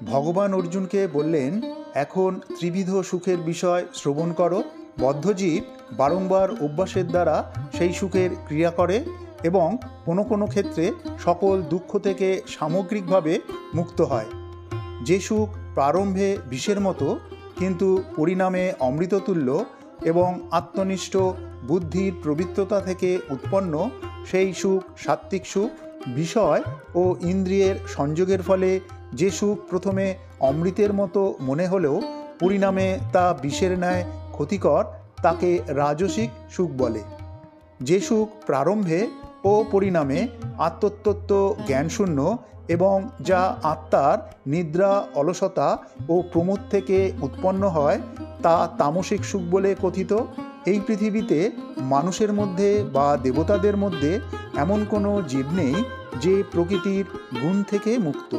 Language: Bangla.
ভগবান অর্জুনকে বললেন, এখন ত্রিবিধ সুখের বিষয় শ্রবণ করো। বদ্ধজীব বারংবার অভ্যাসের দ্বারা সেই সুখের ক্রিয়া করে এবং কোনো কোনো ক্ষেত্রে সকল দুঃখ থেকে সামগ্রিকভাবে মুক্ত হয়। যে সুখ প্রারম্ভে বিষের মতো কিন্তু পরিণামে অমৃততুল্য এবং আত্মনিষ্ঠ বুদ্ধির প্রবৃত্ততা থেকে উৎপন্ন, সেই সুখ সাত্ত্বিক সুখ। বিষয় ও ইন্দ্রিয়ের সংযোগের ফলে যে সুখ প্রথমে অমৃতের মতো মনে হলেও পরিণামে তা বিষের ন্যায় ক্ষতিকর, তাকে রাজসিক সুখ বলে। যে সুখ প্রারম্ভে ও পরিণামে আত্মতত্ত্ব জ্ঞানশূন্য এবং যা আত্মার নিদ্রা, অলসতা ও প্রমোদ থেকে উৎপন্ন হয়, তা তামসিক সুখ বলে কথিত। এই পৃথিবীতে মানুষের মধ্যে বা দেবতাদের মধ্যে এমন কোনো জীব নেই যে প্রকৃতির গুণ থেকে মুক্ত।